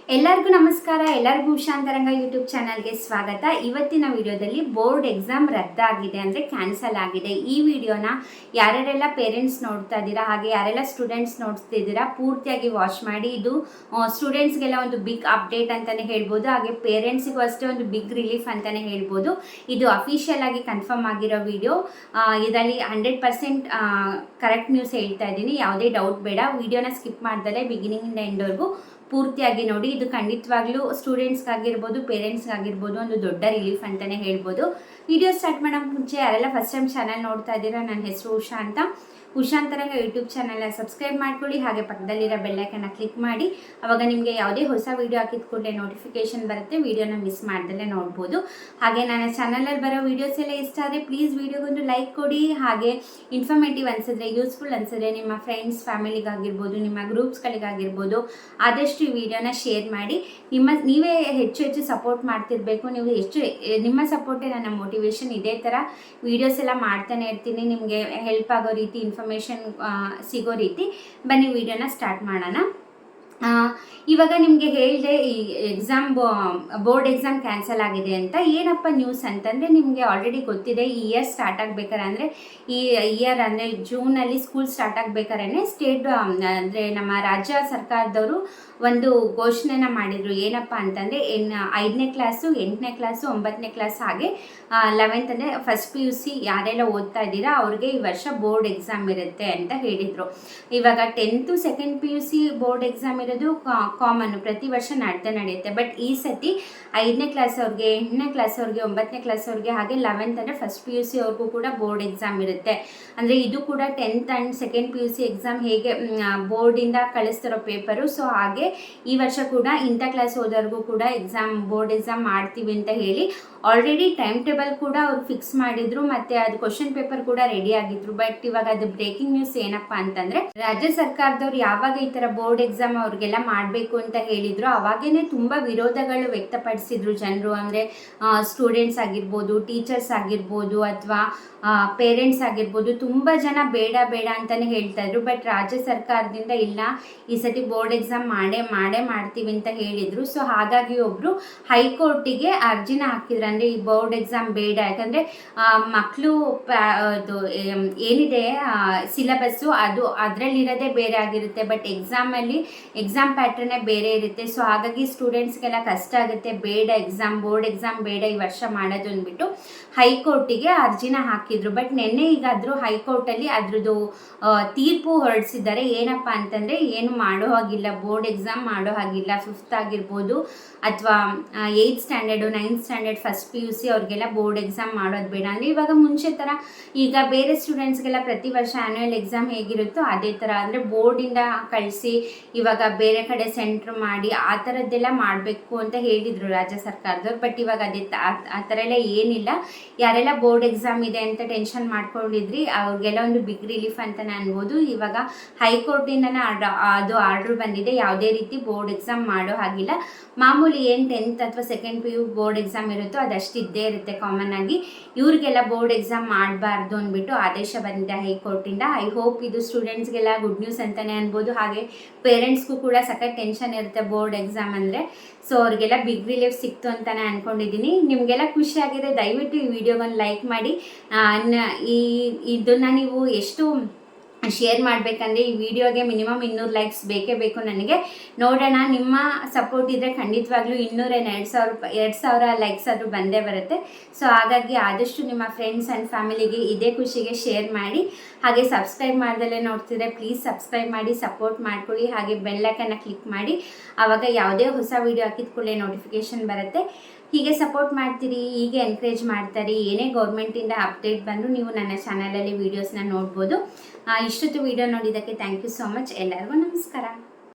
ಎಲ್ಲರಿಗೂ ನಮಸ್ಕಾರ. ಎಲ್ಲರಿಗೂ ಉಷಾಂತರಂಗ ಯೂಟ್ಯೂಬ್ ಚಾನಲ್ಗೆ ಸ್ವಾಗತ. ಇವತ್ತಿನ ವಿಡಿಯೋದಲ್ಲಿ ಬೋರ್ಡ್ ಎಕ್ಸಾಮ್ ರದ್ದಾಗಿದೆ ಅಂದರೆ ಕ್ಯಾನ್ಸಲ್ ಆಗಿದೆ. ಈ ವಿಡಿಯೋನ ಯಾರ್ಯಾರೆಲ್ಲ ಪೇರೆಂಟ್ಸ್ ನೋಡ್ತಾ ಇದ್ದೀರಾ, ಹಾಗೆ ಯಾರೆಲ್ಲ ಸ್ಟೂಡೆಂಟ್ಸ್ ನೋಡ್ತಿದ್ದೀರಾ ಪೂರ್ತಿಯಾಗಿ ವಾಚ್ ಮಾಡಿ. ಇದು ಸ್ಟೂಡೆಂಟ್ಸ್ಗೆಲ್ಲ ಒಂದು ಬಿಗ್ ಅಪ್ಡೇಟ್ ಅಂತಲೇ ಹೇಳ್ಬೋದು, ಹಾಗೆ ಪೇರೆಂಟ್ಸಿಗೂ ಅಷ್ಟೇ ಒಂದು ಬಿಗ್ ರಿಲೀಫ್ ಅಂತಲೇ ಹೇಳ್ಬೋದು. ಇದು ಅಫಿಷಿಯಲ್ ಆಗಿ ಕನ್ಫರ್ಮ್ ಆಗಿರೋ ವಿಡಿಯೋ. ಇದರಲ್ಲಿ 100% ಕರೆಕ್ಟ್ ನ್ಯೂಸ್ ಹೇಳ್ತಾ ಇದ್ದೀನಿ, ಯಾವುದೇ ಡೌಟ್ ಬೇಡ. ವಿಡಿಯೋನ ಸ್ಕಿಪ್ ಮಾಡ್ದಲೇ ಬಿಗಿನಿಂಗಿಂದ ಎಂಡ್ವರೆಗೂ ಪೂರ್ತಿಯಾಗಿ ನೋಡಿ. ಇದು ಖಂಡಿತವಾಗ್ಲೂ ಸ್ಟೂಡೆಂಟ್ಸ್ಗಾಗಿರ್ಬೋದು, ಪೇರೆಂಟ್ಸ್ಗಾಗಿರ್ಬೋದು ಒಂದು ದೊಡ್ಡ ರಿಲೀಫ್ ಅಂತಲೇ ಹೇಳ್ಬೋದು. ವಿಡಿಯೋ ಸ್ಟಾರ್ಟ್ ಮಾಡೋಕ್ಕೆ ಮುಂಚೆ ಯಾರೆಲ್ಲ ಫಸ್ಟ್ ಟೈಮ್ ಚಾನಲ್ ನೋಡ್ತಾ ಇದ್ದೀರಾ, ನನ್ನ ಹೆಸರು ಉಷಾ ಅಂತ. ಉಷಾಂತರಂಗ ಯೂಟ್ಯೂಬ್ ಚಾನಲ್ನ ಸಬ್ಸ್ಕ್ರೈಬ್ ಮಾಡ್ಕೊಳ್ಳಿ, ಹಾಗೆ ಪಕ್ಕದಲ್ಲಿರೋ ಬೆಲ್ಲೈಕನ್ನ ಕ್ಲಿಕ್ ಮಾಡಿ. ಆವಾಗ ನಿಮಗೆ ಯಾವುದೇ ಹೊಸ ವೀಡಿಯೋ ಹಾಕಿದ ಕೂಡಲೇ ನೋಟಿಫಿಕೇಶನ್ ಬರುತ್ತೆ, ವೀಡಿಯೋನ ಮಿಸ್ ಮಾಡ್ದಲ್ಲೇ ನೋಡ್ಬೋದು. ಹಾಗೆ ನನ್ನ ಚಾನಲಲ್ಲಿ ಬರೋ ವೀಡಿಯೋಸ್ ಎಲ್ಲ ಇಷ್ಟ ಆದರೆ ಪ್ಲೀಸ್ ವೀಡಿಯೋಗೊಂದು ಲೈಕ್ ಕೊಡಿ. ಹಾಗೆ ಇನ್ಫಾರ್ಮೇಟಿವ್ ಅನಿಸಿದ್ರೆ, ಯೂಸ್ಫುಲ್ ಅನಿಸಿದ್ರೆ ನಿಮ್ಮ ಫ್ರೆಂಡ್ಸ್ ಫ್ಯಾಮಿಲಿಗಾಗಿರ್ಬೋದು, ನಿಮ್ಮ ಗ್ರೂಪ್ಸ್ಗಳಿಗಾಗಿರ್ಬೋದು ಆದಷ್ಟು ಈ ವಿಡಿಯೋನ ಶೇರ್ ಮಾಡಿ. ನೀವೇ ಹೆಚ್ಚು ಸಪೋರ್ಟ್ ಮಾಡ್ತಿರ್ಬೇಕು. ನೀವು ನಿಮ್ಮ ಸಪೋರ್ಟೇ ನನ್ನ ಮೋಟಿವೇಶನ್. ಇದೇ ಥರ ವೀಡಿಯೋಸ್ ಎಲ್ಲ ಮಾಡ್ತಾನೆ ಇರ್ತೀನಿ, ನಿಮಗೆ ಹೆಲ್ಪ್ ಆಗೋ ರೀತಿ, ಇನ್ಫಾರ್ಮೇಷನ್ ಸಿಗೋ ರೀತಿ. ಬನ್ನಿ ವಿಡಿಯೋನ ಸ್ಟಾರ್ಟ್ ಮಾಡೋಣ. ಇವಾಗ ನಿಮಗೆ ಹೇಳಿದೆ ಈ ಬೋರ್ಡ್ ಎಕ್ಸಾಮ್ ಕ್ಯಾನ್ಸಲ್ ಆಗಿದೆ ಅಂತ. ಏನಪ್ಪ ನ್ಯೂಸ್ ಅಂತಂದರೆ, ನಿಮಗೆ ಆಲ್ರೆಡಿ ಗೊತ್ತಿದೆ, ಈ ಇಯರ್ ಸ್ಟಾರ್ಟ್ ಆಗ್ಬೇಕಾರೆ ಅಂದರೆ ಈ ಇಯರ್ ಅಂದರೆ ಜೂನಲ್ಲಿ ಸ್ಕೂಲ್ ಸ್ಟಾರ್ಟ್ ಆಗ್ಬೇಕಾದ್ರೆ ಸ್ಟೇಟ್ ಅಂದರೆ ನಮ್ಮ ರಾಜ್ಯ ಸರ್ಕಾರದವರು ಒಂದು ಘೋಷಣೆನ ಮಾಡಿದರು. ಏನಪ್ಪ ಅಂತಂದರೆ 5ನೇ ಕ್ಲಾಸು, 8ನೇ ಕ್ಲಾಸು, 9ನೇ ಕ್ಲಾಸ್, ಹಾಗೆ 11th ಅಂದರೆ ಫಸ್ಟ್ PUC ಯಾರೆಲ್ಲ ಓದ್ತಾ ಇದ್ದೀರಾ ಅವ್ರಿಗೆ ಈ ವರ್ಷ ಬೋರ್ಡ್ ಎಕ್ಸಾಮ್ ಇರುತ್ತೆ ಅಂತ ಹೇಳಿದರು. ಇವಾಗ 10th, 2nd PUC board exam ಇರೋದು ಕಾಮನ್, ಪ್ರತಿ ವರ್ಷ ನಡೆಯುತ್ತೆ. ಬಟ್ ಈ ಸತಿ 5ನೇ ಕ್ಲಾಸ್ ಅವ್ರಿಗೆ, 8ನೇ ಕ್ಲಾಸ್ ಅವ್ರಿಗೆ, 9ನೇ ಕ್ಲಾಸ್ ಅವ್ರಿಗೆ, ಹಾಗೆ 11th ಅಂದರೆ ಫಸ್ಟ್ PUC ಅವ್ರಿಗೂ ಕೂಡ ಬೋರ್ಡ್ ಎಕ್ಸಾಮ್ ಇರುತ್ತೆ. ಅಂದರೆ ಇದು ಕೂಡ 10th and 2nd PUC exam ಹೇಗೆ ಬೋರ್ಡಿಂದ ಕಳಿಸ್ತಿರೋ ಪೇಪರು, ಸೊ ಹಾಗೆ ಈ ವರ್ಷ ಕೂಡ ಇಂಥ ಕ್ಲಾಸ್ ಹೋದವ್ರಿಗೂ ಕೂಡ ಬೋರ್ಡ್ ಎಕ್ಸಾಮ್ ಮಾಡ್ತೀವಿ ಅಂತ ಹೇಳಿ ಆಲ್ರೆಡಿ ಟೈಮ್ ಟೇಬಲ್ ಕೂಡ ಅವ್ರು ಫಿಕ್ಸ್ ಮಾಡಿದ್ರು, ಮತ್ತು ಅದು ಕ್ವಶನ್ ಪೇಪರ್ ಕೂಡ ರೆಡಿ ಆಗಿದ್ರು. ಬಟ್ ಇವಾಗ ಅದು ಬ್ರೇಕಿಂಗ್ ನ್ಯೂಸ್ ಏನಪ್ಪ ಅಂತಂದರೆ, ರಾಜ್ಯ ಸರ್ಕಾರದವ್ರು ಯಾವಾಗ ಈ ಥರ ಬೋರ್ಡ್ ಎಕ್ಸಾಮ್ ಅವ್ರಿಗೆಲ್ಲ ಮಾಡಬೇಕು ಅಂತ ಹೇಳಿದ್ರು ಅವಾಗೇನೆ ತುಂಬ ವಿರೋಧಗಳು ವ್ಯಕ್ತಪಡಿಸಿದ್ರು ಜನರು. ಅಂದರೆ ಸ್ಟೂಡೆಂಟ್ಸ್ ಆಗಿರ್ಬೋದು, ಟೀಚರ್ಸ್ ಆಗಿರ್ಬೋದು, ಅಥವಾ ಪೇರೆಂಟ್ಸ್ ಆಗಿರ್ಬೋದು, ತುಂಬ ಜನ ಬೇಡ ಅಂತಲೇ ಹೇಳ್ತಾ ಇದ್ರು. ಬಟ್ ರಾಜ್ಯ ಸರ್ಕಾರದಿಂದ ಇಲ್ಲ, ಈ ಸತಿ ಬೋರ್ಡ್ ಎಕ್ಸಾಮ್ ಮಾಡೇ ಮಾಡ್ತೀವಿ ಅಂತ ಹೇಳಿದರು. ಸೊ ಹಾಗಾಗಿ ಒಬ್ಬರು ಹೈಕೋರ್ಟಿಗೆ ಅರ್ಜಿನ ಹಾಕಿದ್ರು. ಅಂದರೆ ಈ ಬೋರ್ಡ್ ಎಕ್ಸಾಮ್ ಬೇಡ, ಯಾಕಂದರೆ ಮಕ್ಕಳು ಏನಿದೆ ಸಿಲೆಬಸ್ಸು ಅದು ಅದರಲ್ಲಿರೋದೇ ಬೇರೆ ಆಗಿರುತ್ತೆ, ಬಟ್ ಎಕ್ಸಾಮ್ ಪ್ಯಾಟ್ರನ್ನೇ ಬೇರೆ ಇರುತ್ತೆ. ಸೊ ಹಾಗಾಗಿ ಸ್ಟೂಡೆಂಟ್ಸ್ಗೆಲ್ಲ ಕಷ್ಟ ಆಗುತ್ತೆ, ಬೇಡ ಬೋರ್ಡ್ ಎಕ್ಸಾಮ್ ಬೇಡ ಈ ವರ್ಷ ಮಾಡೋದು ಅಂದ್ಬಿಟ್ಟು ಹೈಕೋರ್ಟಿಗೆ ಅರ್ಜಿನ ಹಾಕಿದ್ರು. ಬಟ್ ನಿನ್ನೆ ಈಗಾದರೂ ಹೈಕೋರ್ಟಲ್ಲಿ ಅದ್ರದ್ದು ತೀರ್ಪು ಹೊರಡಿಸಿದ್ದಾರೆ. ಏನಪ್ಪ ಅಂತಂದರೆ, ಏನು ಮಾಡೋ ಹಾಗಿಲ್ಲ, ಬೋರ್ಡ್ ಎಕ್ಸಾಮ್ ಮಾಡೋ ಹಾಗಿಲ್ಲ. 5th ಆಗಿರ್ಬೋದು ಅಥವಾ 8th standard, 9th standard, first PUC ಅವ್ರಿಗೆಲ್ಲ ಬೋರ್ಡ್ ಎಕ್ಸಾಮ್ ಮಾಡೋದು ಬೇಡ. ಅಂದರೆ ಇವಾಗ ಮುಂಚೆ ಥರ ಈಗ ಬೇರೆ ಸ್ಟೂಡೆಂಟ್ಸ್ಗೆಲ್ಲ ಪ್ರತಿ ವರ್ಷ ಆ್ಯನ್ಯುವಲ್ ಎಕ್ಸಾಮ್ ಹೇಗಿರುತ್ತೋ ಅದೇ ಥರ, ಅಂದರೆ ಬೋರ್ಡಿಂದ ಕಳಿಸಿ ಇವಾಗ ಬೇರೆ ಕಡೆ ಸೆಂಟ್ರ್ ಮಾಡಿ ಆ ಥರದ್ದೆಲ್ಲ ಮಾಡಬೇಕು ಅಂತ ಹೇಳಿದರು ರಾಜ್ಯ ಸರ್ಕಾರದವ್ರು. ಬಟ್ ಇವಾಗ ಆ ಥರ ಎಲ್ಲ ಏನಿಲ್ಲ. ಯಾರೆಲ್ಲ ಬೋರ್ಡ್ ಎಕ್ಸಾಮ್ ಇದೆ ಅಂತ ಟೆನ್ಷನ್ ಮಾಡ್ಕೊಂಡಿದ್ರಿ ಅವ್ರಿಗೆಲ್ಲ ಒಂದು ಬಿಗ್ ರಿಲೀಫ್ ಅಂತಲೇ ಅನ್ಬೋದು. ಇವಾಗ ಹೈಕೋರ್ಟಿಂದನೇ ಅದು ಆರ್ಡ್ರ್ ಬಂದಿದೆ, ಯಾವುದೇ ರೀತಿ ಬೋರ್ಡ್ ಎಕ್ಸಾಮ್ ಮಾಡೋ ಹಾಗಿಲ್ಲ. ಮಾಮೂಲಿ ಏನು 10th ಅಥವಾ 2nd PU ಬೋರ್ಡ್ ಎಕ್ಸಾಮ್ ಇರುತ್ತೋ ಅದಷ್ಟು ಇದ್ದೇ ಇರುತ್ತೆ ಕಾಮನ್ ಆಗಿ. ಇವ್ರಿಗೆಲ್ಲ ಬೋರ್ಡ್ ಎಕ್ಸಾಮ್ ಮಾಡಬಾರ್ದು ಅಂದ್ಬಿಟ್ಟು ಆದೇಶ ಬಂದಿದೆ ಹೈಕೋರ್ಟಿಂದ. ಐ ಹೋಪ್ ಇದು ಸ್ಟೂಡೆಂಟ್ಸ್ಗೆಲ್ಲ ಗುಡ್ ನ್ಯೂಸ್ ಅಂತಲೇ ಅನ್ಬೋದು. ಹಾಗೆ ಪೇರೆಂಟ್ಸ್ಗೂ ಕೂಡ ಸಖತ್ ಟೆನ್ಷನ್ ಇರುತ್ತೆ ಬೋರ್ಡ್ ಎಕ್ಸಾಮ್ ಅಂದರೆ. ಸೊ ಅವ್ರಿಗೆಲ್ಲ ಬಿಗ್ ರಿಲೀಫ್ ಸಿಕ್ತು ಅಂತಲೇ ಅಂದ್ಕೊಂಡಿದ್ದೀನಿ. ನಿಮಗೆಲ್ಲ ಖುಷಿಯಾಗಿದೆ, ದಯವಿಟ್ಟು ಈ ವಿಡಿಯೋಗೊಂದು ಲೈಕ್ ಮಾಡಿ. ಇದನ್ನು ನೀವು ಎಷ್ಟು ಶೇರ್ ಮಾಡಬೇಕಂದ್ರೆ ಈ ವಿಡಿಯೋಗೆ ಮಿನಿಮಮ್ 200 ಲೈಕ್ಸ್ ಬೇಕೇ ಬೇಕು ನನಗೆ. ನೋಡೋಣ, ನಿಮ್ಮ ಸಪೋರ್ಟ್ ಇದ್ದರೆ ಖಂಡಿತವಾಗ್ಲೂ 200 ಲೈಕ್ಸ್ ಆದರೂ ಬಂದೇ ಬರುತ್ತೆ. ಸೊ ಹಾಗಾಗಿ ಆದಷ್ಟು ನಿಮ್ಮ ಫ್ರೆಂಡ್ಸ್ ಆ್ಯಂಡ್ ಫ್ಯಾಮಿಲಿಗೆ ಇದೇ ಖುಷಿಗೆ ಶೇರ್ ಮಾಡಿ. ಹಾಗೆ ಸಬ್ಸ್ಕ್ರೈಬ್ ಮಾಡ್ದಲ್ಲೇ ನೋಡ್ತಿದ್ರೆ ಪ್ಲೀಸ್ ಸಬ್ಸ್ಕ್ರೈಬ್ ಮಾಡಿ, ಸಪೋರ್ಟ್ ಮಾಡ್ಕೊಳ್ಳಿ. ಹಾಗೆ ಬೆಲ್ಲೈಕನ್ನ ಕ್ಲಿಕ್ ಮಾಡಿ, ಆವಾಗ ಯಾವುದೇ ಹೊಸ ವೀಡಿಯೋ ಹಾಕಿದ ಕೂಡಲೇ ನೋಟಿಫಿಕೇಷನ್ ಬರುತ್ತೆ. ಹೀಗೆ ಸಪೋರ್ಟ್ ಮಾಡ್ತೀರಿ, ಹೀಗೆ ಎನ್ಕರೇಜ್ ಮಾಡ್ತಾರೆ. ಏನೇ ಗೌರ್ಮೆಂಟಿಂದ ಅಪ್ಡೇಟ್ ಬಂದರೂ ನೀವು ನನ್ನ ಚಾನಲಲ್ಲಿ ವೀಡಿಯೋಸ್ನ ನೋಡ್ಬೋದು. ಇಷ್ಟೊತ್ತು ವೀಡಿಯೋ ನೋಡಿದ್ದಕ್ಕೆ ಥ್ಯಾಂಕ್ ಯು ಸೋ ಮಚ್. ಎಲ್ಲರಿಗೂ ನಮಸ್ಕಾರ.